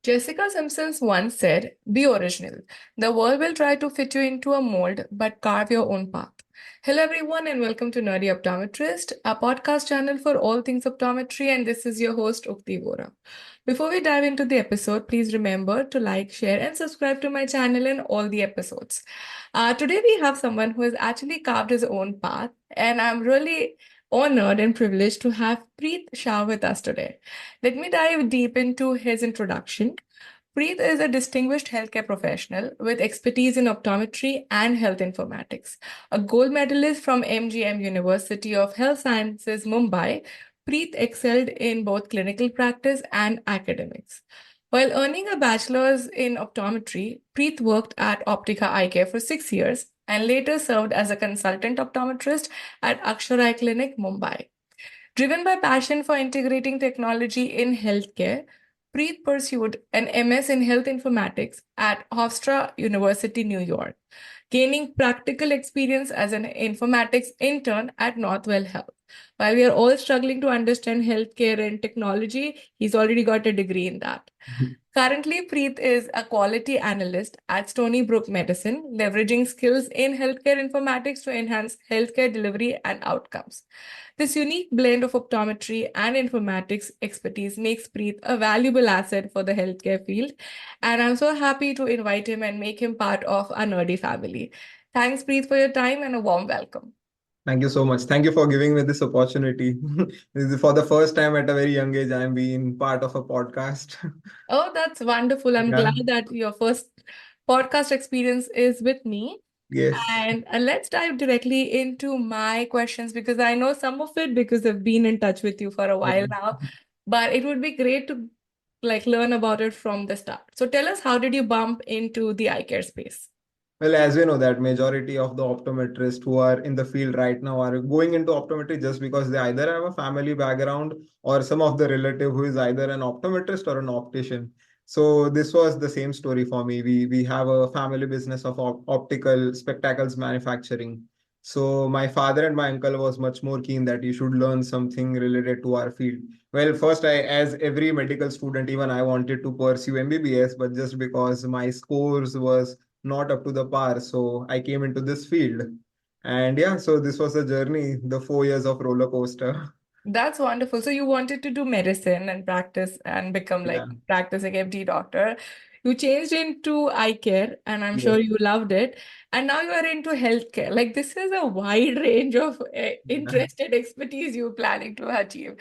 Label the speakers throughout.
Speaker 1: Jessica Simpson once said, "Be original. The world will try to fit you into a mold, but carve your own path." Hello, everyone, and welcome to Nerdy Optometrist, a podcast channel for all things optometry. And this is your host, Ukti Vora. Before we dive into the episode, please remember to like, share, and subscribe to my channel and all the episodes. Today, we have someone who has actually carved his own path, and I'm really honored and privileged to have Preet Shah with us today. Let me dive deep into his introduction. Preet is a distinguished healthcare professional with expertise in optometry and health informatics. A gold medalist from MGM University of Health Sciences, Mumbai, Preet excelled in both clinical practice and academics. While earning a bachelor's in optometry, Preet worked at Optika Eyecare for 6 years and later served as a consultant optometrist at Akshar Eye Clinic, Mumbai. Driven by passion for integrating technology in healthcare, Preet pursued an MS in Health Informatics at Hofstra University, New York, gaining practical experience as an informatics intern at Northwell Health. While we are all struggling to understand healthcare and technology, he's already got a degree in that. Currently, Preet is a quality analyst at Stony Brook Medicine, leveraging skills in healthcare informatics to enhance healthcare delivery and outcomes. This unique blend of optometry and informatics expertise makes Preet a valuable asset for the healthcare field, and I'm so happy to invite him and make him part of our nerdy family. Thanks, Preet, for your time and a warm welcome.
Speaker 2: Thank you so much. Thank you for giving me this opportunity. This is for the first time at a very young age, I'm being part of a podcast.
Speaker 1: Oh, that's wonderful. I'm
Speaker 2: Yeah.
Speaker 1: glad that your first podcast experience is with me.
Speaker 2: Yes.
Speaker 1: And let's dive directly into my questions because I know some of it because I've been in touch with you for a
Speaker 2: Yeah.
Speaker 1: while now. But it would be great to learn about it from the start. So tell us, how did you bump into the eye care space?
Speaker 2: Well, as we know that majority of the optometrists who are in the field right now are going into optometry just because they either have a family background or some of the relative who is either an optometrist or an optician. So this was the same story for me. We have a family business of optical spectacles manufacturing. So my father and my uncle was much more keen that you should learn something related to our field. Well, first as every medical student, even I wanted to pursue MBBS, but just because my scores was not up to the par. So I came into this field. And yeah, so this was a journey, the 4 years of roller coaster.
Speaker 1: That's wonderful. So you wanted to do medicine and practice and become
Speaker 2: Yeah.
Speaker 1: practicing MD doctor. You changed into eye care, and I'm sure
Speaker 2: Yes.
Speaker 1: you loved it. And now you are into healthcare. Like, this is a wide range of
Speaker 2: Yeah.
Speaker 1: interested expertise you're planning to achieve.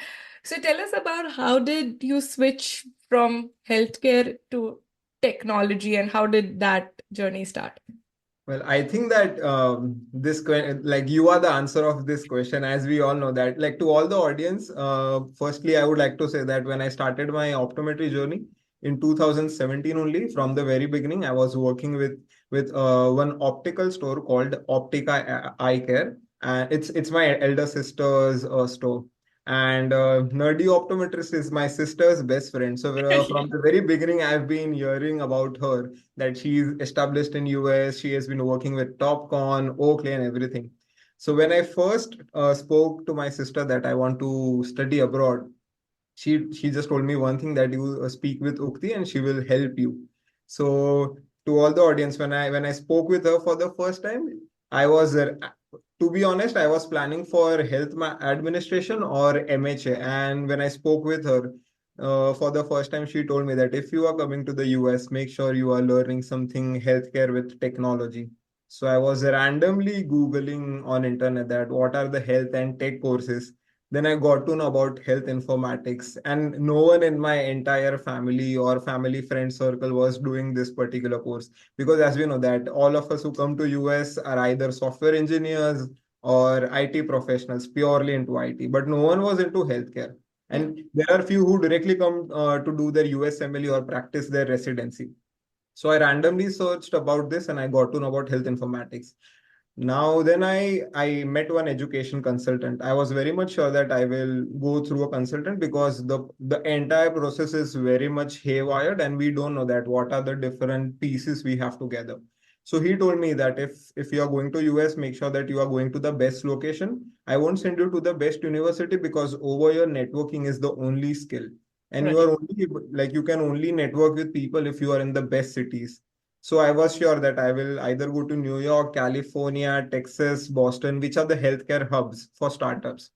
Speaker 1: So tell us about, how did you switch from healthcare to technology, and how did that journey start?
Speaker 2: Well, I think that like you are the answer of this question, as we all know that. Like to all the audience, firstly, I would like to say that when I started my optometry journey in 2017 only, from the very beginning, I was working with one optical store called Optika Eyecare, and it's my elder sister's store. And Nerdy Optometrist is my sister's best friend. So from the very beginning, I've been hearing about her that she's established in US. She has been working with Topcon, Oakley, and everything. So when I first spoke to my sister that I want to study abroad, she just told me one thing, that you speak with Ukti and she will help you. So to all the audience, when I spoke with her for the first time, I was to be honest, I was planning for administration or MHA. And when I spoke with her for the first time, she told me that if you are coming to the US, make sure you are learning something healthcare with technology. So I was randomly Googling on internet that what are the health and tech courses. Then I got to know about health informatics, and no one in my entire family or family friend circle was doing this particular course, because as we know that all of us who come to US are either software engineers or IT professionals purely into IT, but no one was into healthcare.
Speaker 1: Yeah.
Speaker 2: And there are few who directly come to do their USMLE or practice their residency. So I randomly searched about this and I got to know about health informatics. Now, then I met one education consultant. I was very much sure that I will go through a consultant because the entire process is very much haywired and we don't know that what are the different pieces we have to gather. So he told me that if you are going to US, make sure that you are going to the best location. I won't send you to the best university because over here networking is the only skill. And you
Speaker 1: Right.
Speaker 2: are only like you can only network with people if you are in the best cities. So I was sure that I will either go to New York, California, Texas, Boston, which are the healthcare hubs for startups.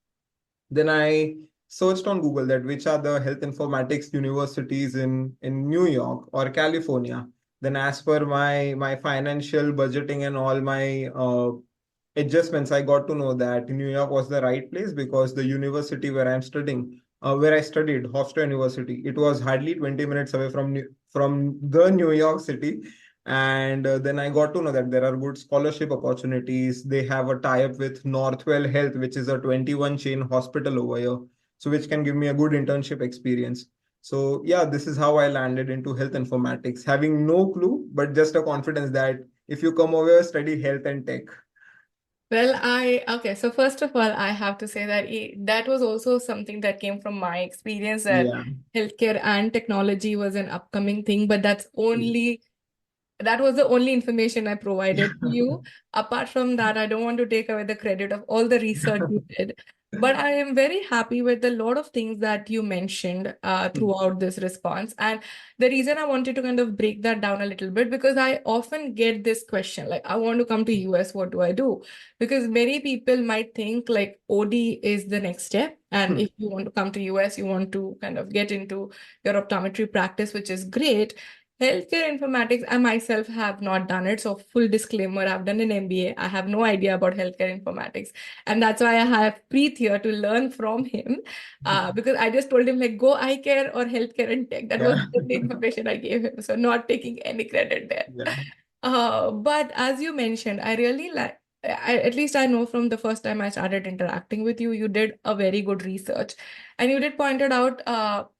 Speaker 2: Then I searched on Google that which are the health informatics universities in New York or California. Then as per my financial budgeting and all my adjustments, I got to know that New York was the right place because the university where I'm studying, where I studied, Hofstra University, it was hardly 20 minutes away from the New York City. And then I got to know that there are good scholarship opportunities. They have a tie-up with Northwell Health, which is a 21 chain hospital over here, so which can give me a good internship experience. So yeah, this is how I landed into health informatics, having no clue, but just a confidence that if you come over here, study health and tech.
Speaker 1: Well, okay, so first of all, I have to say that that was also something that came from my experience that
Speaker 2: Yeah.
Speaker 1: healthcare and technology was an upcoming thing, but that was the only information I provided to you. Apart from that, I don't want to take away the credit of all the research you did. But I am very happy with a lot of things that you mentioned throughout this response. And the reason I wanted to kind of break that down a little bit, because I often get this question, like, I want to come to US, what do I do? Because many people might think like OD is the next step. And if you want to come to US, you want to kind of get into your optometry practice, which is great. Healthcare informatics, I myself have not done it. So, full disclaimer, I've done an MBA. I have no idea about healthcare informatics. And that's why I have Preet here to learn from him. Because I just told him, like, go eye care or healthcare and tech. That was
Speaker 2: Yeah.
Speaker 1: the information I gave him. So, not taking any credit there.
Speaker 2: Yeah.
Speaker 1: But as you mentioned, I really like, at least I know from the first time I started interacting with you, you did a very good research and you did pointed out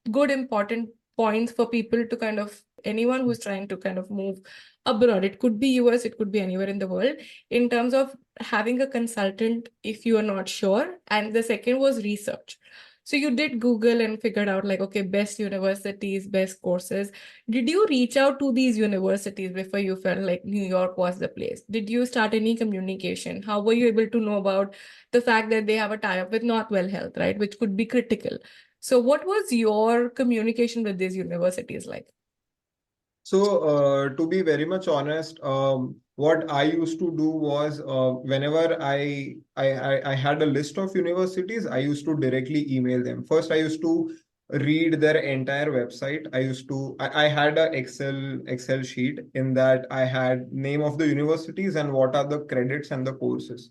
Speaker 1: good important points for people to kind of anyone who's trying to kind of move abroad. It could be US, it could be anywhere in the world, in terms of having a consultant if you are not sure. And the second was research. So you did Google and figured out like, okay, best universities, best courses. Did you reach out to these universities before you felt like New York was the place? Did you start any communication? How were you able to know about the fact that they have a tie-up with Northwell Health, right? Which could be critical. So what was your communication with these universities like?
Speaker 2: So, to be very much honest, what I used to do was whenever I had a list of universities, I used to directly email them. First, I used to read their entire website. I had a Excel sheet in that I had name of the universities and what are the credits and the courses.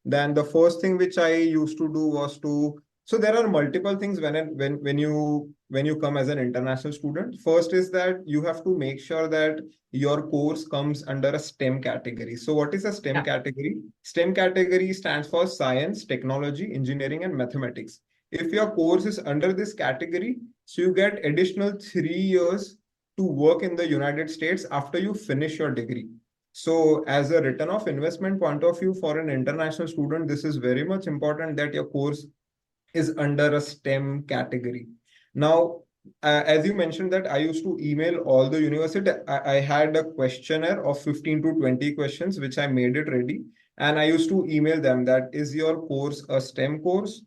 Speaker 2: Then the first thing which I used to do was to so there are multiple things when you come as an international student. First is that you have to make sure that your course comes under a STEM category. So what is a STEM
Speaker 1: Yeah.
Speaker 2: category? STEM category stands for science, technology, engineering, and mathematics. If your course is under this category, so you get additional 3 years to work in the United States after you finish your degree. So, as a return of investment point of view for an international student, this is very much important that your course is under a STEM category. Now, as you mentioned that I used to email all the university, I had a questionnaire of 15 to 20 questions, which I made it ready. And I used to email them that is your course a STEM course?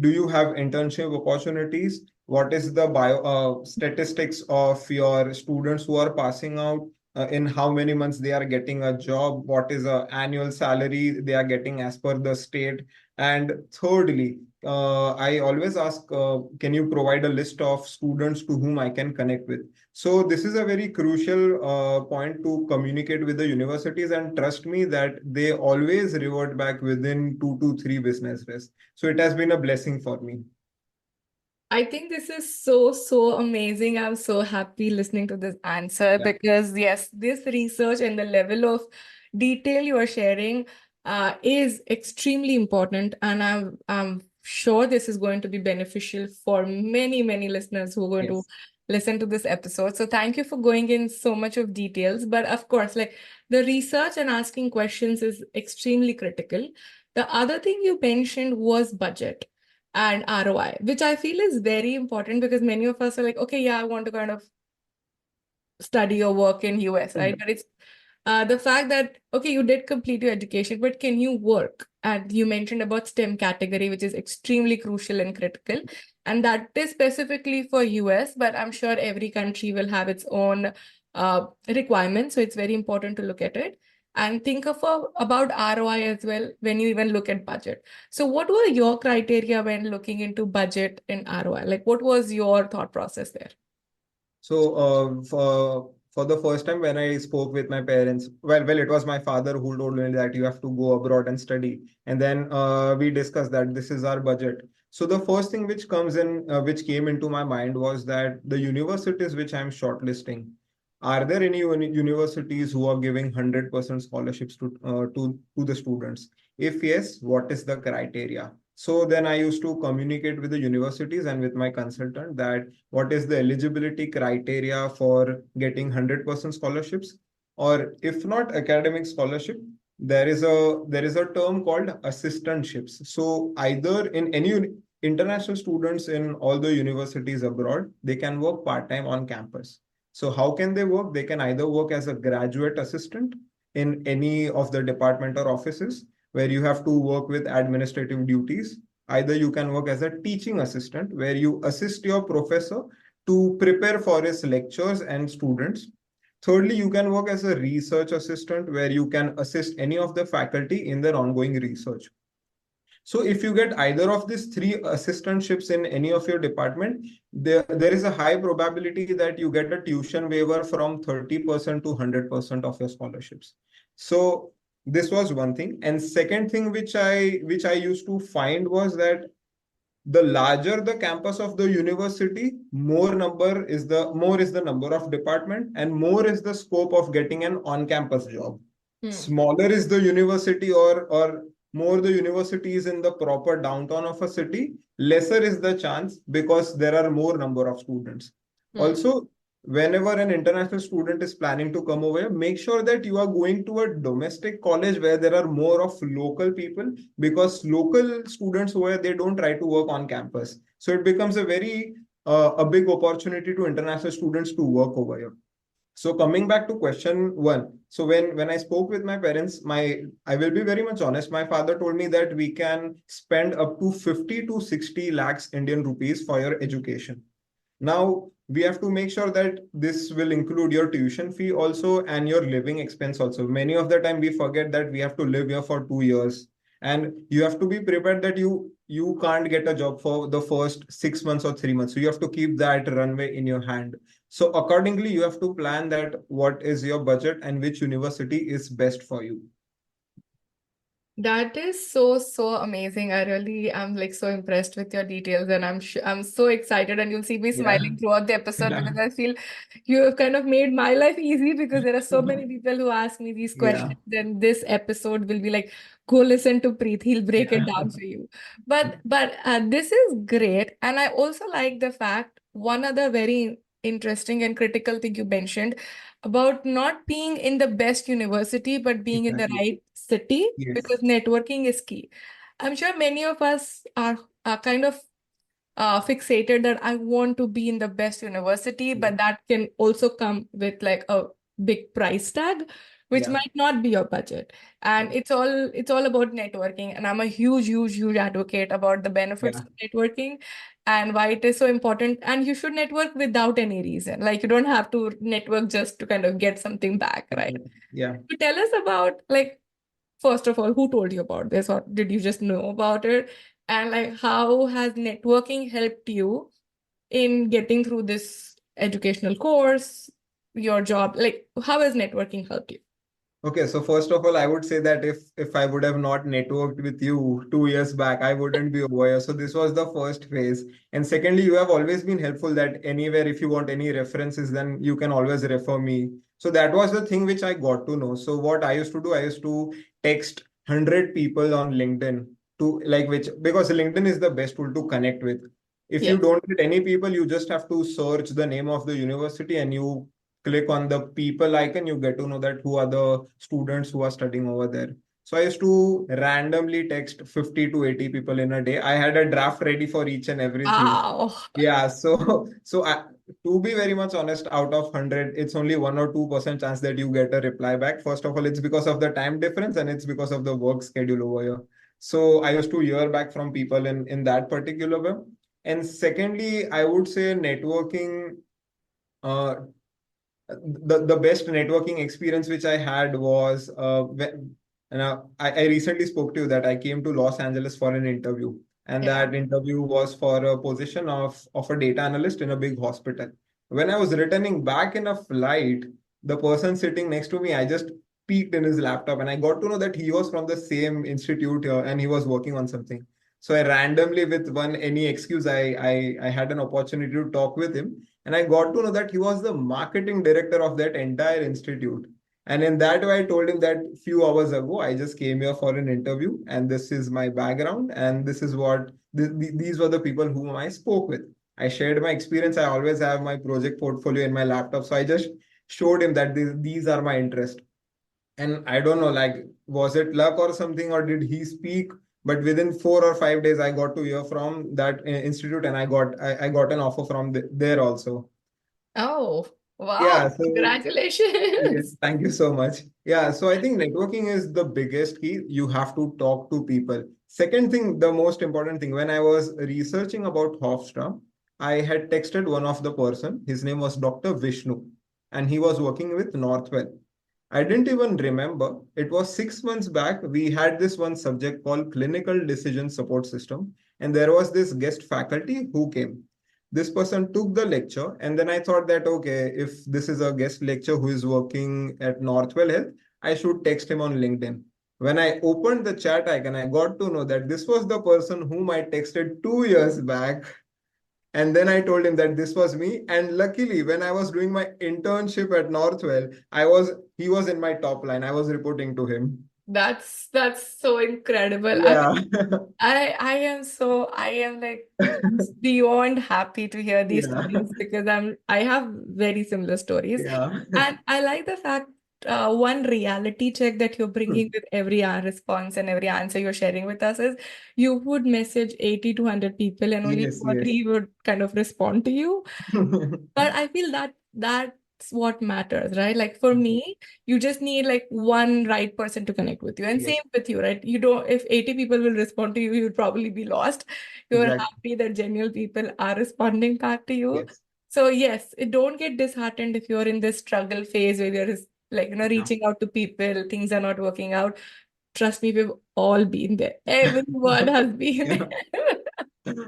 Speaker 2: Do you have internship opportunities? What is the statistics of your students who are passing out? In how many months they are getting a job? What is the annual salary they are getting as per the state? And thirdly, I always ask, can you provide a list of students to whom I can connect with? So this is a very crucial point to communicate with the universities, and trust me that they always revert back within 2 to 3 business days. So it has been a blessing for me.
Speaker 1: I think this is so, so amazing. I'm so happy listening to this answer
Speaker 2: Yeah.
Speaker 1: because, yes, this research and the level of detail you are sharing is extremely important. And I'm sure this is going to be beneficial for many, many listeners who are going to
Speaker 2: Yes.
Speaker 1: listen to this episode. So, thank you for going in so much of details. But of course, like the research and asking questions is extremely critical. The other thing you mentioned was budget and ROI, which I feel is very important because many of us are like, okay, yeah, I want to kind of study or work in US, right?
Speaker 2: Hmm.
Speaker 1: But it's The fact that, okay, you did complete your education, but can you work? And you mentioned about STEM category, which is extremely crucial and critical. And that is specifically for US, but I'm sure every country will have its own requirements. So it's very important to look at it and think of about ROI as well when you even look at budget. So what were your criteria when looking into budget and ROI? Like what was your thought process there?
Speaker 2: So, for the first time when I spoke with my parents, well, it was my father who told me that you have to go abroad and study, and then we discussed that this is our budget. So the first thing which comes in, which came into my mind was that the universities which I'm shortlisting, are there any universities who are giving 100% scholarships to the students? If yes, what is the criteria? So then I used to communicate with the universities and with my consultant that what is the eligibility criteria for getting 100% scholarships, or if not academic scholarship, there is a term called assistantships. So either in any international students in all the universities abroad, they can work part-time on campus. So how can they work? They can either work as a graduate assistant in any of the department or offices where you have to work with administrative duties. Either you can work as a teaching assistant where you assist your professor to prepare for his lectures and students. Thirdly, you can work as a research assistant where you can assist any of the faculty in their ongoing research. So if you get either of these three assistantships in any of your department, there is a high probability that you get a tuition waiver from 30% to 100% of your scholarships. So this was one thing. And second thing which I used to find was that the larger the campus of the university, more is the number of department and more is the scope of getting an on-campus job.
Speaker 1: Hmm.
Speaker 2: Smaller is the university, or more the university is in the proper downtown of a city, lesser is the chance because there are more number of students.
Speaker 1: Hmm.
Speaker 2: Also, whenever an international student is planning to come over here, make sure that you are going to a domestic college where there are more of local people, because local students over here, they don't try to work on campus. So it becomes a big opportunity to international students to work over here. So coming back to question one, so when I spoke with my parents, I will be very much honest. My father told me that we can spend up to 50 to 60 lakhs Indian rupees for your education. Now we have to make sure that this will include your tuition fee also and your living expense also. Many of the time we forget that we have to live here for 2 years, and you have to be prepared that you can't get a job for the first 6 months or 3 months. So you have to keep that runway in your hand. So accordingly, you have to plan that what is your budget and which university is best for you.
Speaker 1: That is so, so amazing. I really am like so impressed with your details, and I'm so excited, and you'll see me
Speaker 2: Yeah.
Speaker 1: smiling throughout the episode
Speaker 2: Yeah.
Speaker 1: because I feel you have kind of made my life easy because there are so many people who ask me these
Speaker 2: Yeah.
Speaker 1: questions. Then this episode will be like, go listen to Preet, he'll break it
Speaker 2: Yeah.
Speaker 1: down for you. But this is great, and I also like the fact one other very interesting and critical thing you mentioned about not being in the best university, but being in the
Speaker 2: Exactly.
Speaker 1: right city because
Speaker 2: Yes.
Speaker 1: networking is key. I'm sure many of us are kind of fixated that I want to be in the best university,
Speaker 2: Yeah.
Speaker 1: but that can also come with like a big price tag, which
Speaker 2: Yeah.
Speaker 1: might not be your budget. And
Speaker 2: Yeah.
Speaker 1: it's all about networking. And I'm a huge, huge, huge advocate about the benefits
Speaker 2: Yeah.
Speaker 1: of networking and why it is so important. And you should network without any reason. Like you don't have to network just to kind of get something back, right?
Speaker 2: Yeah.
Speaker 1: So tell us about like first of all, who told you about this, or did you just know about it? And like, how has networking helped you in getting through this educational course, your job? Like, how has networking helped you?
Speaker 2: Okay, so first of all, I would say that if I would have not networked with you 2 years back, I wouldn't be over here. So this was the first phase. And secondly, you have always been helpful that anywhere, if you want any references, then you can always refer me. So that was the thing which I got to know. So what I used to do, I used to text 100 people on LinkedIn to like which, because LinkedIn is the best tool to connect with. If you
Speaker 1: Yes.
Speaker 2: don't get any people, you just have to search the name of the university and you click on the people icon, you get to know that who are the students who are studying over there. So I used to randomly text 50 to 80 people in a day. I had a draft ready for each and everything.
Speaker 1: Wow.
Speaker 2: Yeah, so to be very much honest, out of 100, it's only 1 or 2% chance that you get a reply back. First of all, it's because of the time difference and it's because of the work schedule over here. So I used to hear back from people in that particular way. And secondly, I would say networking. Uh, the best networking experience which I had was I recently spoke to you that I came to Los Angeles for an interview, and
Speaker 1: Yeah.
Speaker 2: that interview was for a position of a data analyst in a big hospital. When I was returning back in a flight, the person sitting next to me, I just peeked in his laptop and I got to know that he was from the same institute and he was working on something. So I randomly, with one any excuse, I had an opportunity to talk with him, and I got to know that he was the marketing director of that entire institute. And in that way, I told him that few hours ago, I just came here for an interview, and this is my background, and this is what these were the people whom I spoke with. I shared my experience. I always have my project portfolio in my laptop, so I just showed him that these are my interests. And I don't know, like, was it luck or something, or did he speak? But within 4 or 5 days, I got to hear from that institute, and I got an offer from there also.
Speaker 1: Oh, wow.
Speaker 2: Yeah, so yes,
Speaker 1: Congratulations.
Speaker 2: thank you so much. Yeah, so I think networking is the biggest key. You have to talk to people. Second thing, the most important thing, when I was researching about Hofstra, I had texted one of the person. His name was Dr. Vishnu, and he was working with Northwell. I didn't even remember. It was 6 months back. We had this one subject called Clinical Decision Support System, and there was this guest faculty who came. This person took the lecture, and then I thought that, okay, if this is a guest lecture who is working at Northwell Health, I should text him on LinkedIn. When I opened the chat icon, I got to know that this was the person whom I texted 2 years back. And then I told him that this was me. And luckily, when I was doing my internship at Northwell, he was in my top line. I was reporting to him.
Speaker 1: That's so incredible. I
Speaker 2: Yeah.
Speaker 1: mean, I am like just beyond happy to hear these
Speaker 2: Yeah.
Speaker 1: stories because I have very similar stories.
Speaker 2: Yeah.
Speaker 1: And I like the fact one reality check that you're bringing with every response and every answer you're sharing with us is you would message 80 to 100 people and only two
Speaker 2: Yes,
Speaker 1: or
Speaker 2: yes.
Speaker 1: three would kind of respond to you. But I feel that that's what matters, right? Like for me, you just need like one right person to connect with you. And
Speaker 2: Yes,
Speaker 1: same with you, right? You don't, if 80 people will respond to you, you'll probably be lost. You're
Speaker 2: exactly.
Speaker 1: happy that genuine people are responding back to you.
Speaker 2: Yes.
Speaker 1: So yes, don't get disheartened if you're in this struggle phase where you're like,
Speaker 2: Yeah.
Speaker 1: reaching out to people, things are not working out. Trust me, we've all been there. Everyone has been
Speaker 2: Yeah.
Speaker 1: there.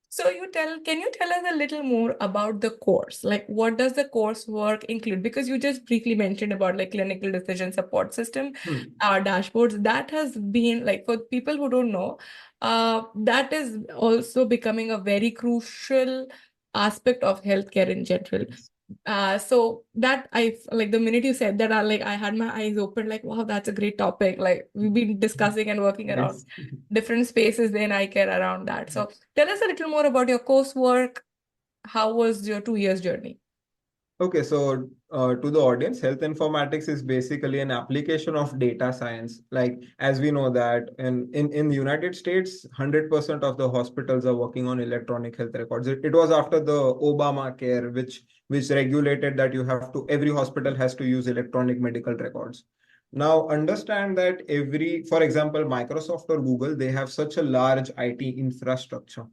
Speaker 1: So can you tell us a little more about the course? Like what does the course work include? Because you just briefly mentioned about like clinical decision support system,
Speaker 2: Hmm.
Speaker 1: dashboards. That has been like for people who don't know, that is also becoming a very crucial aspect of healthcare in general.
Speaker 2: Yes.
Speaker 1: So that like the minute you said that, I had my eyes open, like, wow, that's a great topic. Like we've been discussing and working around
Speaker 2: Yes.
Speaker 1: different spaces in Eyecare around that. So tell us a little more about your coursework. How was your 2 years journey?
Speaker 2: Okay, so to the audience, health informatics is basically an application of data science. Like as we know that in the United States, 100% of the hospitals are working on electronic health records. It was after the Obamacare, which regulated that you have to every hospital has to use electronic medical records. Now understand that for example, Microsoft or Google, they have such a large IT infrastructure.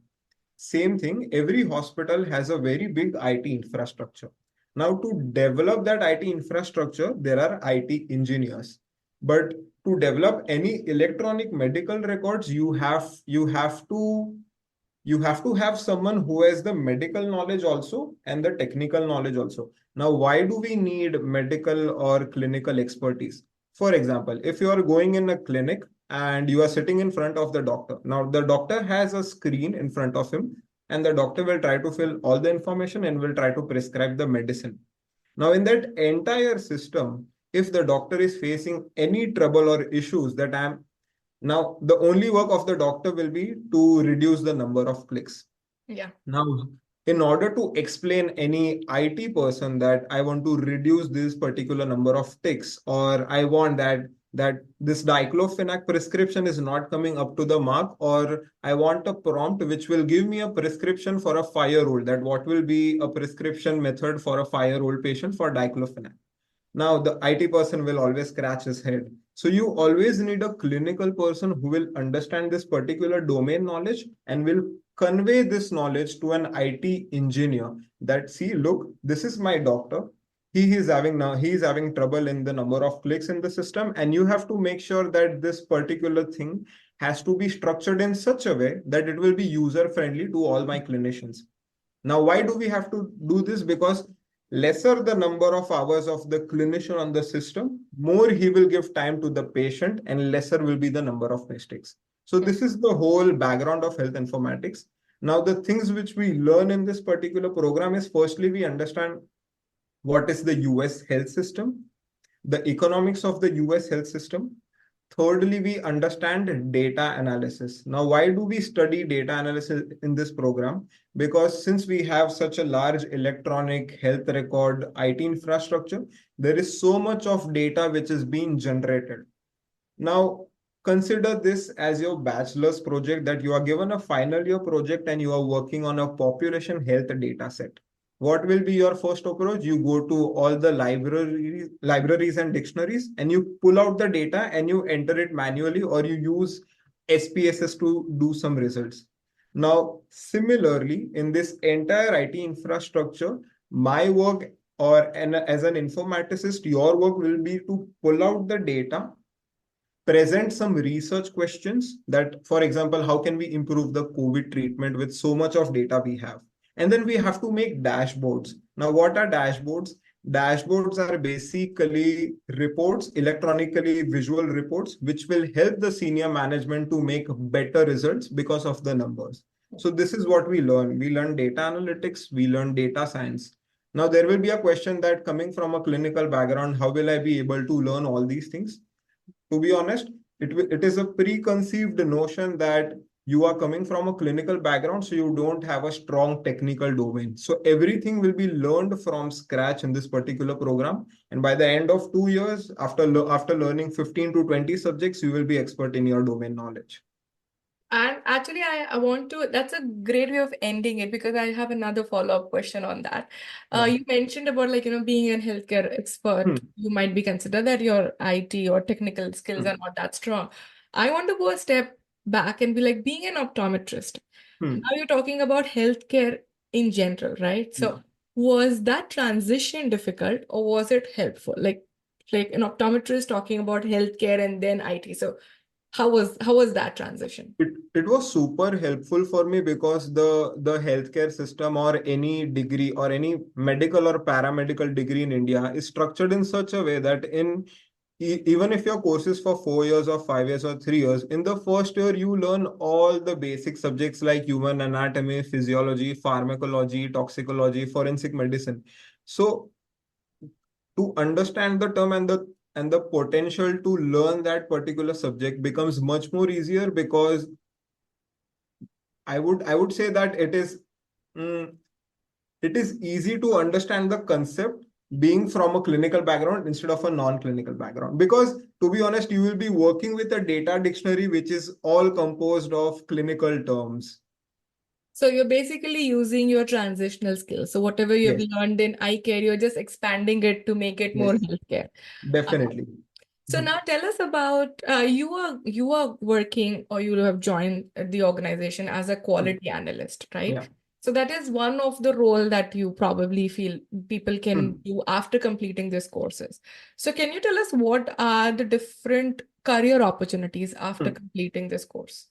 Speaker 2: Same thing, every hospital has a very big IT infrastructure. Now, to develop that IT infrastructure, there are IT engineers. But to develop any electronic medical records, you have to have someone who has the medical knowledge also and the technical knowledge also. Now, why do we need medical or clinical expertise? For example, if you are going in a clinic and you are sitting in front of the doctor, now the doctor has a screen in front of him, and the doctor will try to fill all the information and will try to prescribe the medicine. Now, in that entire system, if the doctor is facing any trouble or issues that I'm now, the only work of the doctor will be to reduce the number of clicks.
Speaker 1: Yeah.
Speaker 2: Now, in order to explain any IT person that I want to reduce this particular number of ticks, or I want that that this diclofenac prescription is not coming up to the mark, or I want a prompt which will give me a prescription for a 5-year-old, that what will be a prescription method for a 5-year-old patient for diclofenac. Now, the IT person will always scratch his head. So you always need a clinical person who will understand this particular domain knowledge and will convey this knowledge to an IT engineer that, see, look, this is my doctor. He is having trouble in the number of clicks in the system, and you have to make sure that this particular thing has to be structured in such a way that it will be user friendly to all my clinicians. Now, why do we have to do this? Because lesser the number of hours of the clinician on the system, more he will give time to the patient, and lesser will be the number of mistakes. So this is the whole background of health informatics. Now, the things which we learn in this particular program is, firstly, we understand what is the US health system, the economics of the US health system. Thirdly, we understand data analysis. Now, why do we study data analysis in this program? Because since we have such a large electronic health record IT infrastructure, there is so much of data which is being generated. Now, consider this as your bachelor's project, that you are given a final year project and you are working on a population health data set. What will be your first approach? You go to all the libraries and dictionaries, and you pull out the data and you enter it manually, or you use SPSS to do some results. Now, similarly, in this entire IT infrastructure, my work, as an informaticist, your work will be to pull out the data, present some research questions that, for example, how can we improve the COVID treatment with so much of data we have? And then we have to make dashboards. Now, what are dashboards? Dashboards are basically reports, electronically visual reports, which will help the senior management to make better results because of the numbers. So this is what we learn. We learn data analytics, we learn data science. Now, there will be a question that, coming from a clinical background, how will I be able to learn all these things? To be honest, it is a preconceived notion that you are coming from a clinical background, so you don't have a strong technical domain. So everything will be learned from scratch in this particular program. And by the end of 2 years, after learning 15 to 20 subjects, you will be expert in your domain knowledge.
Speaker 1: And actually, I want to, that's a great way of ending it, because I have another follow-up question on that.
Speaker 2: Yeah.
Speaker 1: You mentioned about, like, being a healthcare expert, you might be considered that your IT or technical skills are not that strong. I want to go a step back and be like, being an optometrist, now you're talking about healthcare in general, right? So was that transition difficult, or was it helpful? Like an optometrist talking about healthcare and then IT. So how was that transition?
Speaker 2: It was super helpful for me, because the healthcare system, or any degree or any medical or paramedical degree in India, is structured in such a way that even if your course is for 4 years or 5 years or 3 years, in the first year you learn all the basic subjects like human anatomy, physiology, pharmacology, toxicology, forensic medicine. So to understand the term and the potential to learn that particular subject becomes much more easier, because I would say that it is easy to understand the concept being from a clinical background instead of a non-clinical background. Because, to be honest, you will be working with a data dictionary which is all composed of clinical terms.
Speaker 1: So you're basically using your transitional skills. So whatever you've learned in Eyecare, you're just expanding it to make it more healthcare.
Speaker 2: Definitely.
Speaker 1: So now tell us about, you are working, or you have joined the organization as a quality analyst, right?
Speaker 2: Yeah.
Speaker 1: So that is one of the role that you probably feel people can do after completing these courses. So can you tell us what are the different career opportunities after completing this course?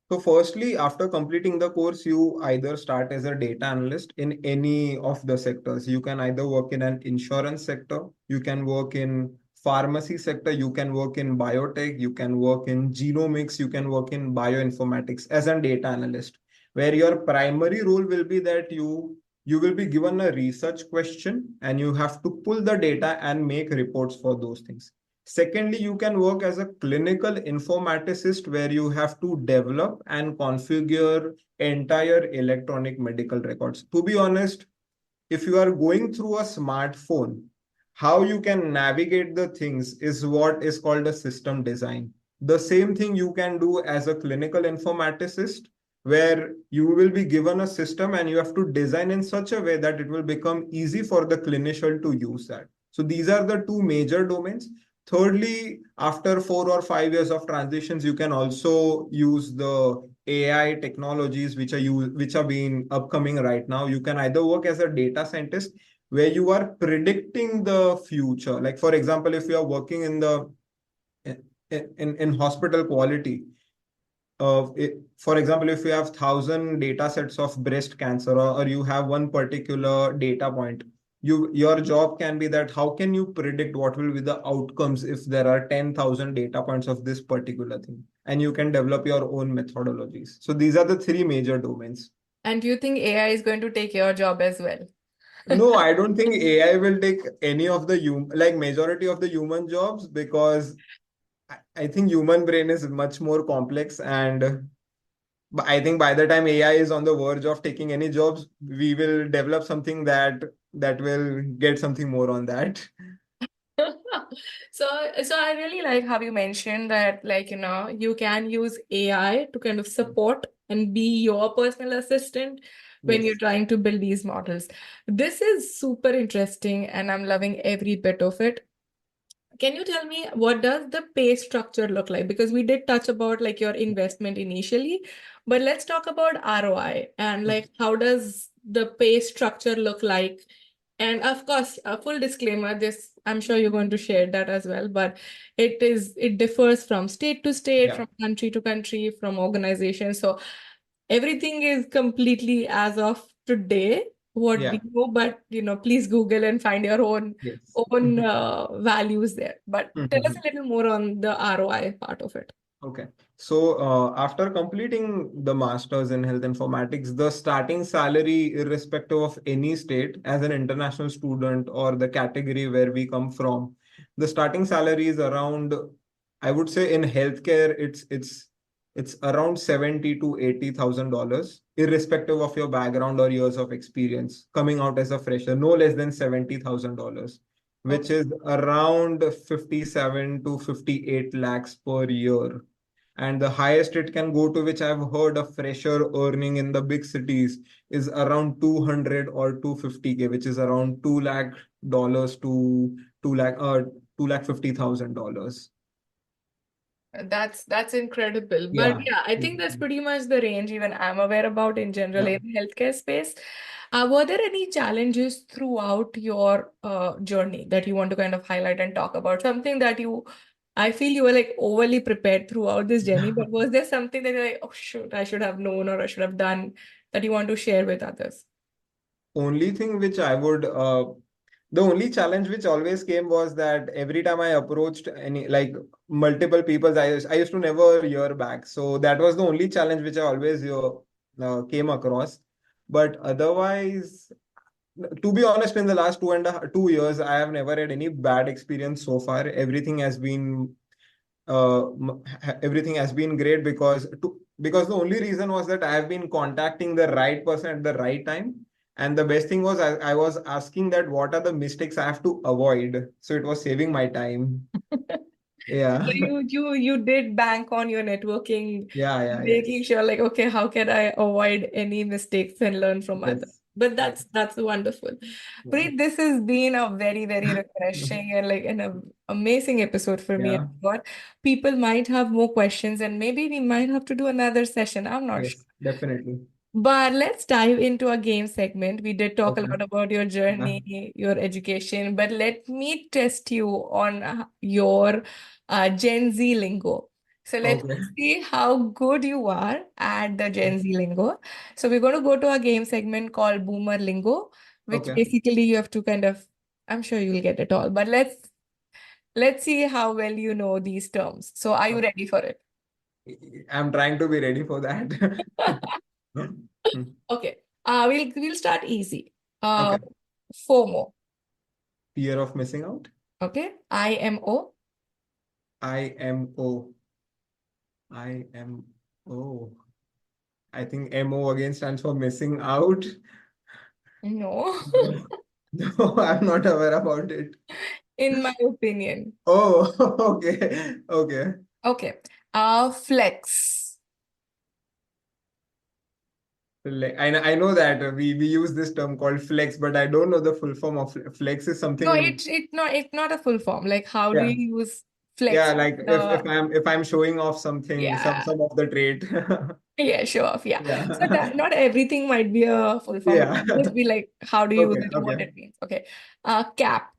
Speaker 2: So firstly, after completing the course, you either start as a data analyst in any of the sectors. You can either work in an insurance sector, you can work in pharmacy sector, you can work in biotech, you can work in genomics, you can work in bioinformatics as a data analyst, where your primary role will be that you will be given a research question and you have to pull the data and make reports for those things. Secondly, you can work as a clinical informaticist, where you have to develop and configure entire electronic medical records. To be honest, if you are going through a smartphone, how you can navigate the things is what is called a system design. The same thing you can do as a clinical informaticist, where you will be given a system and you have to design in such a way that it will become easy for the clinician to use that. So these are the two major domains. Thirdly, after 4 or 5 years of transitions, you can also use the AI technologies which are being upcoming right now. You can either work as a data scientist where you are predicting the future. Like for example, if you are working in the in hospital quality, for example, if you have 1,000 data sets of breast cancer, or you have one particular data point, your job can be that how can you predict what will be the outcomes if there are 10,000 data points of this particular thing, and you can develop your own methodologies. So these are the three major domains.
Speaker 1: And do you think AI is going to take your job as well?
Speaker 2: No, I don't think AI will take any of the like majority of the human jobs, because I think human brain is much more complex, and I think by the time AI is on the verge of taking any jobs, we will develop something that will get something more on that.
Speaker 1: So, so I really like how you mentioned that, like, you can use AI to kind of support and be your personal assistant when you're
Speaker 2: Yes.
Speaker 1: trying to build these models. This is super interesting, and I'm loving every bit of it. Can you tell me what does the pay structure look like? Because we did touch about like your investment initially, but let's talk about ROI and like how does the pay structure look like? And of course, a full disclaimer, this I'm sure you're going to share that as well, but it differs from state to state,
Speaker 2: Yeah.
Speaker 1: from country to country, from organization. So everything is completely as of today what
Speaker 2: Yeah.
Speaker 1: we know, but please Google and find your own
Speaker 2: Yes.
Speaker 1: values there. But tell us a little more on the ROI part of it.
Speaker 2: Okay. So after completing the master's in health informatics, the starting salary, irrespective of any state, as an international student or the category where we come from, the starting salary is around, I would say in healthcare, it's around 70 to $80,000, irrespective of your background or years of experience. Coming out as a fresher, no less than $70,000, which
Speaker 1: Okay.
Speaker 2: is around 57 to 58 lakhs per year. And the highest it can go to, which I've heard a fresher earning in the big cities, is around 200 or 250K, which is around 2 lakh dollars to 2 lakh $50,000.
Speaker 1: That's incredible. But
Speaker 2: Yeah.
Speaker 1: yeah, I think that's pretty much the range even I'm aware about in general
Speaker 2: Yeah.
Speaker 1: in the healthcare space. Were there any challenges throughout your journey that you want to kind of highlight and talk about? Something that I feel you were like overly prepared throughout this journey, but was there something that you're like, oh shoot, I should have known or I should have done that you want to share with others?
Speaker 2: Only thing which I would the only challenge which always came was that every time I approached any like multiple people, I used to never hear back. So that was the only challenge which I always came across. But otherwise, to be honest, in the last 2.5 2 years, I have never had any bad experience so far. Everything has been great, because the only reason was that I have been contacting the right person at the right time. And the best thing was I was asking that what are the mistakes I have to avoid. So it was saving my time.
Speaker 1: So
Speaker 2: Yeah.
Speaker 1: you did bank on your networking,
Speaker 2: Yeah, yeah,
Speaker 1: making
Speaker 2: yes.
Speaker 1: sure like, okay, how can I avoid any mistakes and learn from others?
Speaker 2: Yes.
Speaker 1: But
Speaker 2: Yeah.
Speaker 1: that's wonderful.
Speaker 2: Yeah.
Speaker 1: Preet, this has been a very, very refreshing and like amazing episode for me. I
Speaker 2: Yeah.
Speaker 1: thought people might have more questions and maybe we might have to do another session. I'm not sure.
Speaker 2: Yes, definitely.
Speaker 1: But let's dive into a game segment. We did talk a
Speaker 2: Okay.
Speaker 1: lot about your
Speaker 2: Yeah.
Speaker 1: journey, your education, but let me test you on your Gen Z lingo. So let's
Speaker 2: Okay.
Speaker 1: see how good you are at the Gen Z lingo. So we're going to go to a game segment called Boomer Lingo, which
Speaker 2: Okay.
Speaker 1: basically you have to kind of, I'm sure you'll get it all, but let's see how well you know these terms. So are you
Speaker 2: Okay.
Speaker 1: ready for it?
Speaker 2: I'm trying to be ready for that.
Speaker 1: Okay. We'll start easy. Uh,
Speaker 2: Okay.
Speaker 1: FOMO.
Speaker 2: Fear of missing out.
Speaker 1: Okay. IMO.
Speaker 2: IMO. IMO. I think MO again stands for missing out.
Speaker 1: No.
Speaker 2: No. No, I'm not aware about it.
Speaker 1: in my opinion.
Speaker 2: Oh, okay. Okay.
Speaker 1: Okay. Flex.
Speaker 2: I know that we use this term called flex, but I don't know the full form of flex is
Speaker 1: No,
Speaker 2: something.
Speaker 1: it's not a full form. Like, how do
Speaker 2: Yeah.
Speaker 1: you use flex?
Speaker 2: Yeah, like if I'm showing off something,
Speaker 1: Yeah,
Speaker 2: some of the trait.
Speaker 1: yeah, show off. Yeah. So
Speaker 2: Yeah.
Speaker 1: that not everything might be a full form. It
Speaker 2: Yeah.
Speaker 1: might just be like, how do you use
Speaker 2: Okay,
Speaker 1: it and what
Speaker 2: okay.
Speaker 1: it means. Okay. Cap.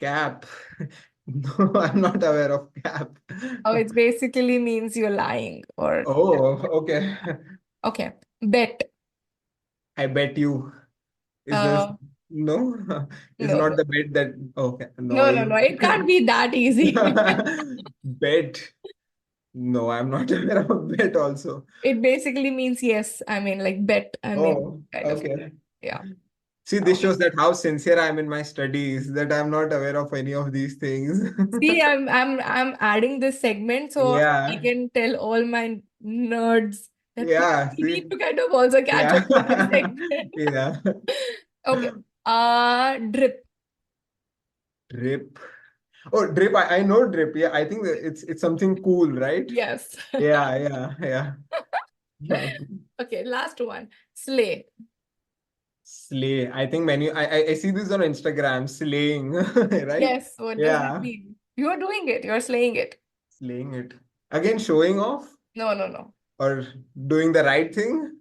Speaker 2: Cap. No, I'm not aware of cap.
Speaker 1: Oh, it basically means you're lying or
Speaker 2: Oh, okay.
Speaker 1: okay. Bet.
Speaker 2: I bet you. Is this
Speaker 1: Uh,
Speaker 2: no? Is
Speaker 1: no,
Speaker 2: not
Speaker 1: no,
Speaker 2: the bet that okay,
Speaker 1: no, no, no.
Speaker 2: annoying.
Speaker 1: It can't be that easy.
Speaker 2: Bet. No, I'm not aware of bet also.
Speaker 1: It basically means yes. I mean, like bet. I mean,
Speaker 2: Oh,
Speaker 1: kind of.
Speaker 2: okay.
Speaker 1: Yeah.
Speaker 2: See, this
Speaker 1: Okay.
Speaker 2: shows that how sincere I am in my studies, that I'm not aware of any of these things.
Speaker 1: See, I'm adding this segment so I
Speaker 2: Yeah,
Speaker 1: can tell all my nerds that
Speaker 2: yeah,
Speaker 1: we need
Speaker 2: see,
Speaker 1: to kind of also catch up with this
Speaker 2: yeah,
Speaker 1: segment.
Speaker 2: yeah.
Speaker 1: Okay. Drip.
Speaker 2: Drip. Oh, drip. I know drip. Yeah, I think that it's something cool, right?
Speaker 1: Yes.
Speaker 2: Yeah, yeah, yeah.
Speaker 1: Okay, last one. Slay.
Speaker 2: Slay. I think many. I see this on Instagram. Slaying, right?
Speaker 1: Yes. What does it
Speaker 2: Yeah,
Speaker 1: mean? You're doing it. You're slaying it.
Speaker 2: slaying it. Again, showing off
Speaker 1: No, no, no.
Speaker 2: or doing the right thing.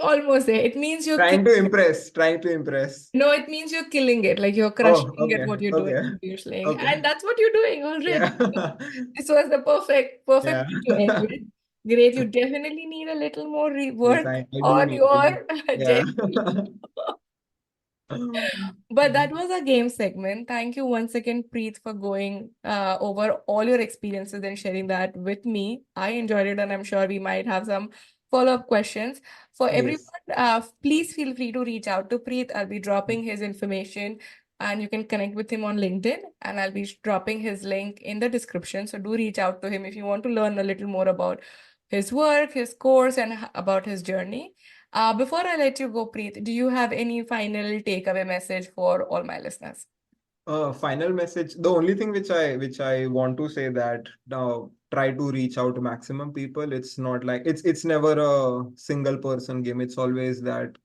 Speaker 1: Almost there. It means you're
Speaker 2: Trying to
Speaker 1: killing it.
Speaker 2: impress. Trying to impress.
Speaker 1: No, it means you're killing it. Like you're
Speaker 2: Oh,
Speaker 1: crushing at
Speaker 2: okay,
Speaker 1: what you're doing.
Speaker 2: okay,
Speaker 1: You're slaying.
Speaker 2: okay.
Speaker 1: And that's what you're doing already.
Speaker 2: Yeah,
Speaker 1: This was the perfect
Speaker 2: yeah.
Speaker 1: thing to end with. Great. You definitely need a little more
Speaker 2: Yes,
Speaker 1: rework
Speaker 2: I do
Speaker 1: on
Speaker 2: need. I do.
Speaker 1: your
Speaker 2: Yeah.
Speaker 1: Gen. But that was a game segment. Thank you once again, Preet, for going over all your experiences and sharing that with me. I enjoyed it, and I'm sure we might have some follow-up questions. For everyone,
Speaker 2: Yes.
Speaker 1: please feel free to reach out to Preet. I'll be dropping his information, and you can connect with him on LinkedIn, and I'll be dropping his link in the description. So do reach out to him if you want to learn a little more about his work, his course, and about his journey. Before I let you go, Preet, do you have any final takeaway message for all my listeners?
Speaker 2: Final message. The only thing which I want to say that try to reach out to maximum people. It's not like it's never a single person game. It's always that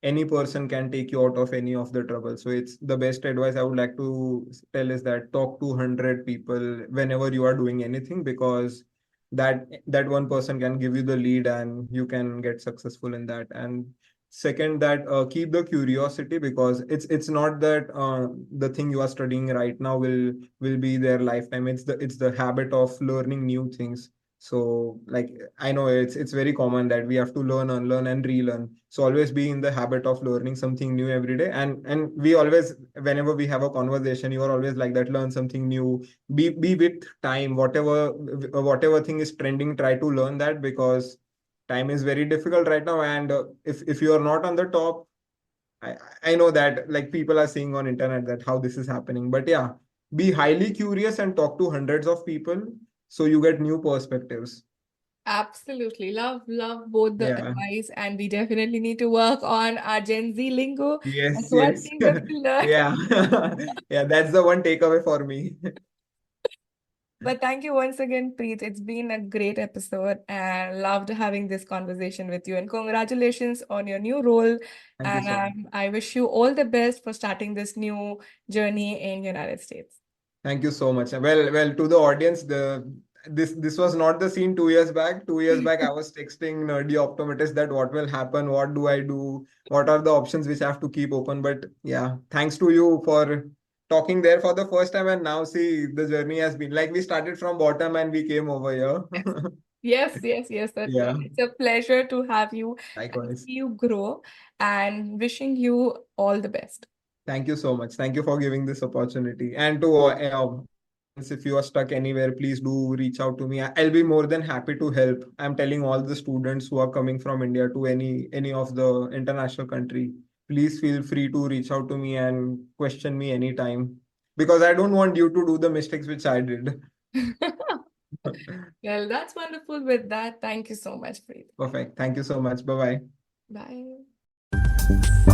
Speaker 2: any person can take you out of any of the trouble. So it's the best advice I would like to tell is that talk to 100 people whenever you are doing anything, because that one person can give you the lead and you can get successful in that. And second, that keep the curiosity, because it's not that the thing you are studying right now will be their lifetime. It's the habit of learning new things. So like I know it's very common that we have to learn, unlearn, and relearn. So always be in the habit of learning something new every day. And we always, whenever we have a conversation, you are always like that, learn something new. Be with time. Whatever thing is trending, try to learn that, because time is very difficult right now. And if you are not on the top, I I know that like people are seeing on internet that how this is happening. But yeah, be highly curious and talk to hundreds of people so you get new perspectives.
Speaker 1: Absolutely. Love both the
Speaker 2: Yeah.
Speaker 1: advice, and we definitely need to work on our Gen Z lingo. That's
Speaker 2: Yes,
Speaker 1: one
Speaker 2: yes.
Speaker 1: thing that we learned.
Speaker 2: Yeah. Yeah, that's the one takeaway for me.
Speaker 1: But thank you once again, Preet. It's been a great episode and loved having this conversation with you. And congratulations on your new role.
Speaker 2: Thank you
Speaker 1: And
Speaker 2: so much.
Speaker 1: I wish you all the best for starting this new journey in United States.
Speaker 2: Thank you so much. Well, to the audience, this was not the scene 2 years back. 2 years back, I was texting nerdy optometrists that what will happen, what do I do, what are the options which I have to keep open. But yeah, thanks to you for talking there for the first time, and now see the journey has been like we started from bottom and we came over here.
Speaker 1: Yes. Yes.
Speaker 2: Yeah,
Speaker 1: It's a pleasure to have you and
Speaker 2: likewise.
Speaker 1: see you grow and wishing you all the best.
Speaker 2: Thank you so much. Thank you for giving this opportunity. And to audience, if you are stuck anywhere, please do reach out to me. I'll be more than happy to help. I'm telling all the students who are coming from India to any of the international country, please feel free to reach out to me and question me anytime, because I don't want you to do the mistakes which I did.
Speaker 1: Well, that's wonderful. With that, thank you so much, Preet.
Speaker 2: Perfect. Thank you so much. Bye bye.
Speaker 1: Bye.